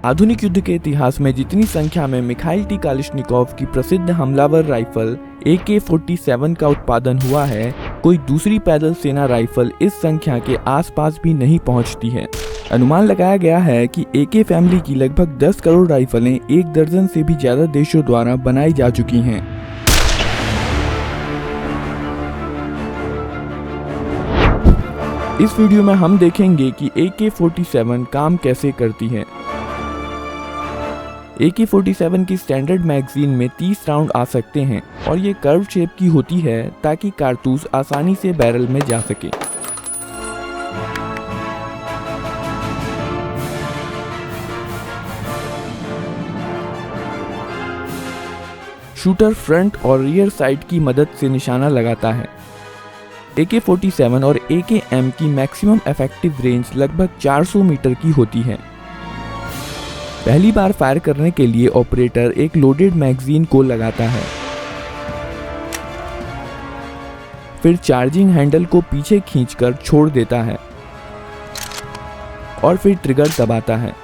आधुनिक युद्ध के इतिहास में जितनी संख्या में मिखाइल टी कालिशनिकोव की प्रसिद्ध हमलावर राइफल AK-47 का उत्पादन हुआ है, कोई दूसरी पैदल सेना राइफल इस संख्या के आसपास भी नहीं पहुंचती है। अनुमान लगाया गया है कि AK फैमिली की लगभग 10 करोड़ राइफलें 1 दर्जन से भी ज्यादा देशों द्वारा बनाई जा चुकी हैं। इस वीडियो में हम देखेंगे कि AK-47 काम कैसे करती है। AK-47 की स्टैंडर्ड मैगजीन में 30 राउंड आ सकते हैं और ये कर्व शेप की होती है ताकि कारतूस आसानी से बैरल में जा सके। शूटर फ्रंट और रियर साइड की मदद से निशाना लगाता है। AK-47 और AKM की मैक्सिमम इफेक्टिव रेंज लगभग 400 मीटर की होती है। पहली बार फायर करने के लिए ऑपरेटर एक लोडेड मैगजीन को लगाता है, फिर चार्जिंग हैंडल को पीछे खींचकर छोड़ देता है और फिर ट्रिगर दबाता है।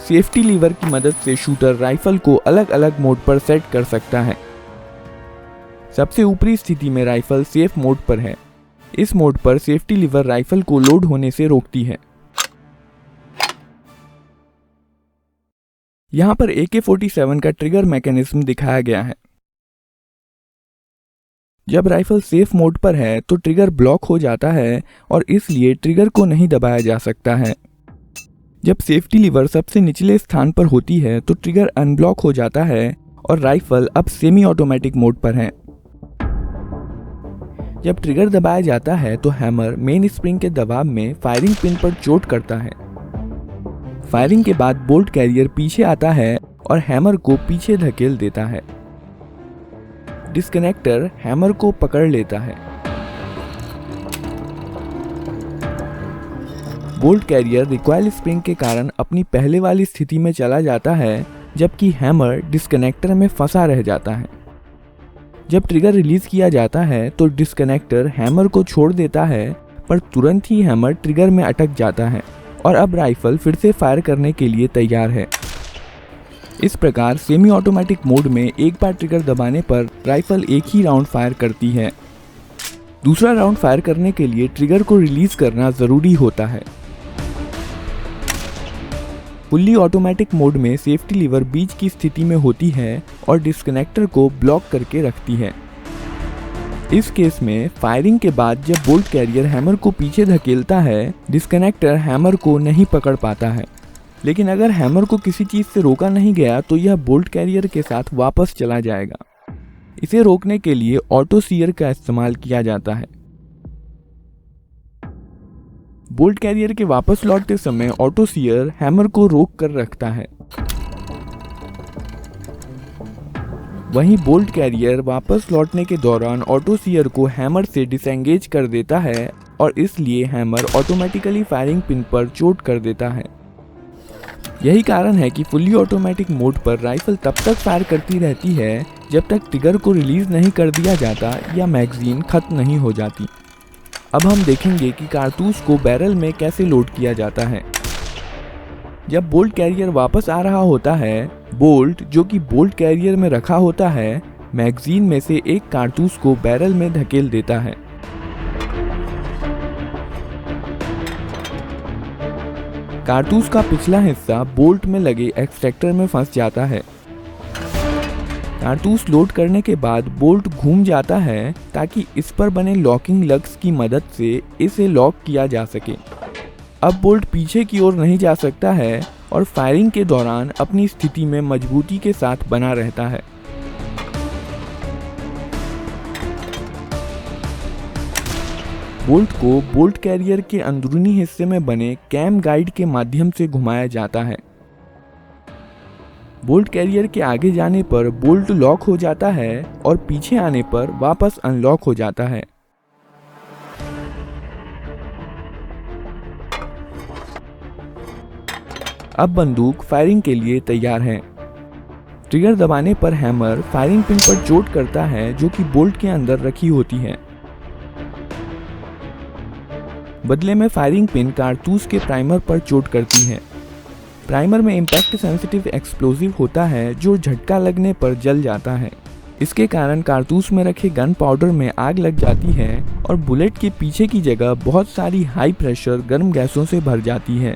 सेफ्टी लीवर की मदद से शूटर राइफल को अलग अलग मोड पर सेट कर सकता है। सबसे ऊपरी स्थिति में राइफल सेफ मोड पर है। इस मोड पर सेफ्टी लीवर राइफल को लोड होने से रोकती है। यहाँ पर AK-47 का ट्रिगर मैकेनिज्म दिखाया गया है। जब राइफल सेफ मोड पर है तो ट्रिगर ब्लॉक हो जाता है और इसलिए ट्रिगर को नहीं दबाया जा सकता है। जब सेफ्टी लीवर सबसे निचले स्थान पर होती है तो ट्रिगर अनब्लॉक हो जाता है और राइफल अब सेमी ऑटोमेटिक मोड पर है। जब ट्रिगर दबाया जाता है तो हैमर मेन स्प्रिंग के दबाव में फायरिंग पिन पर चोट करता है। फायरिंग के बाद बोल्ट कैरियर पीछे आता है और हैमर को पीछे धकेल देता है। डिस्कनेक्टर हैमर को पकड़ लेता है। बोल्ट कैरियर रिकॉइल स्प्रिंग के कारण अपनी पहले वाली स्थिति में चला जाता है, जबकि हैमर डिस्कनेक्टर में फंसा रह जाता है। जब ट्रिगर रिलीज किया जाता है तो डिस्कनेक्टर हैमर को छोड़ देता है, पर तुरंत ही हैमर ट्रिगर में अटक जाता है और अब राइफल फिर से फायर करने के लिए तैयार है। इस प्रकार सेमी ऑटोमेटिक मोड में एक बार ट्रिगर दबाने पर राइफल एक ही राउंड फायर करती है। दूसरा राउंड फायर करने के लिए ट्रिगर को रिलीज करना जरूरी होता है। फुल्ली ऑटोमेटिक मोड में सेफ्टी लीवर बीच की स्थिति में होती है और डिस्कनेक्टर को ब्लॉक करके रखती है। इस केस में फायरिंग के बाद जब बोल्ट कैरियर हैमर को पीछे धकेलता है, डिस्कनेक्टर हैमर को नहीं पकड़ पाता है। लेकिन अगर हैमर को किसी चीज से रोका नहीं गया तो यह बोल्ट कैरियर के साथ वापस चला जाएगा। इसे रोकने के लिए ऑटो सीयर का इस्तेमाल किया जाता है। बोल्ट कैरियर के वापस लौटते समय ऑटो सीयर हैमर को रोक कर रखता है। वहीं बोल्ट कैरियर वापस लौटने के दौरान ऑटो सीयर को हैमर से डिसएंगेज कर देता है और इसलिए हैमर ऑटोमेटिकली फायरिंग पिन पर चोट कर देता है। यही कारण है कि फुल्ली ऑटोमेटिक मोड पर राइफल तब तक फायर करती रहती है जब तक ट्रिगर को रिलीज नहीं कर दिया जाता या मैगजीन खत्म नहीं हो जाती। अब हम देखेंगे कि कारतूस को बैरल में कैसे लोड किया जाता है। जब बोल्ट कैरियर वापस आ रहा होता है, बोल्ट जो कि बोल्ट कैरियर में रखा होता है, मैगजीन में से एक कारतूस को बैरल में धकेल देता है। कारतूस का पिछला हिस्सा बोल्ट में लगे एक्सट्रैक्टर में फंस जाता है। कारतूस लोड करने के बाद बोल्ट घूम जाता है ताकि इस पर बने लॉकिंग लग्स की मदद से इसे लॉक किया जा सके। अब बोल्ट पीछे की ओर नहीं जा सकता है और फायरिंग के दौरान अपनी स्थिति में मजबूती के साथ बना रहता है। बोल्ट को बोल्ट कैरियर के अंदरूनी हिस्से में बने कैम गाइड के माध्यम से घुमाया जाता है। बोल्ट कैरियर के आगे जाने पर बोल्ट लॉक हो जाता है और पीछे आने पर वापस अनलॉक हो जाता है। अब बंदूक फायरिंग के लिए तैयार है। ट्रिगर दबाने पर हैमर फायरिंग पिन पर चोट करता है जो कि बोल्ट के अंदर रखी होती है। बदले में फायरिंग पिन कारतूस के प्राइमर पर चोट करती है। प्राइमर में इम्पैक्ट सेंसिटिव एक्सप्लोजिव होता है जो झटका लगने पर जल जाता है। इसके कारण कारतूस में रखे गन पाउडर में आग लग जाती है और बुलेट के पीछे की जगह बहुत सारी हाई प्रेशर गर्म गैसों से भर जाती है।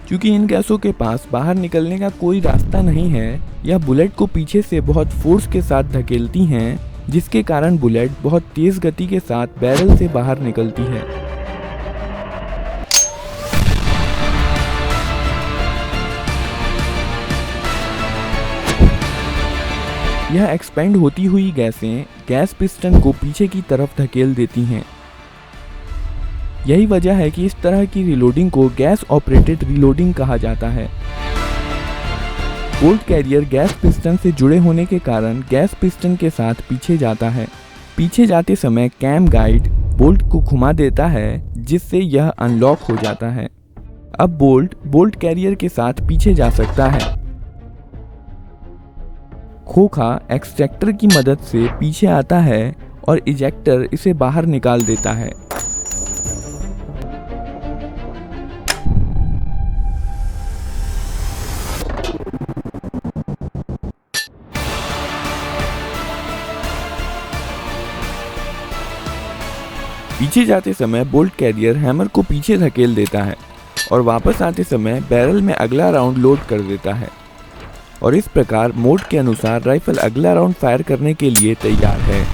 क्योंकि इन गैसों के पास बाहर निकलने का कोई रास्ता नहीं है, यह बुलेट को पीछे से बहुत फोर्स के साथ धकेलती हैं, जिसके कारण बुलेट बहुत तेज गति के साथ बैरल से बाहर निकलती है। यह एक्सपेंड होती हुई गैसें गैस पिस्टन को पीछे की तरफ धकेल देती हैं। यही वजह है कि इस तरह की रिलोडिंग को गैस ऑपरेटेड रिलोडिंग कहा जाता है। बोल्ट कैरियर गैस पिस्टन से जुड़े होने के कारण गैस पिस्टन के साथ पीछे जाता है। पीछे जाते समय कैम गाइड बोल्ट को घुमा देता है, जिससे यह अनलॉक हो जाता है। अब बोल्ट कैरियर के साथ पीछे जा सकता है। खोखा एक्सट्रैक्टर की मदद से पीछे आता है और इजेक्टर इसे बाहर निकाल देता है। पीछे जाते समय बोल्ट कैरियर हैमर को पीछे धकेल देता है और वापस आते समय बैरल में अगला राउंड लोड कर देता है और इस प्रकार मोड के अनुसार राइफल अगला राउंड फायर करने के लिए तैयार है।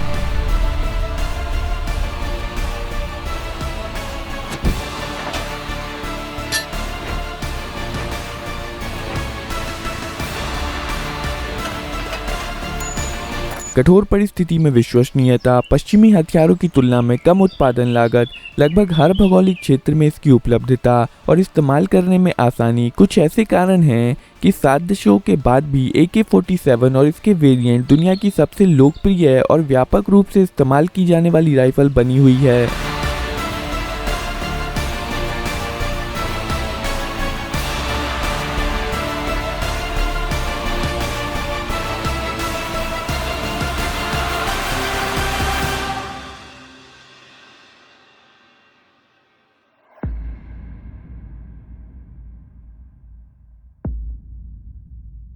कठोर परिस्थिति में विश्वसनीयता, पश्चिमी हथियारों की तुलना में कम उत्पादन लागत, लगभग हर भौगोलिक क्षेत्र में इसकी उपलब्धता और इस्तेमाल करने में आसानी कुछ ऐसे कारण हैं कि 7 दशकों के बाद भी AK-47 और इसके वेरिएंट दुनिया की सबसे लोकप्रिय और व्यापक रूप से इस्तेमाल की जाने वाली राइफल बनी हुई है।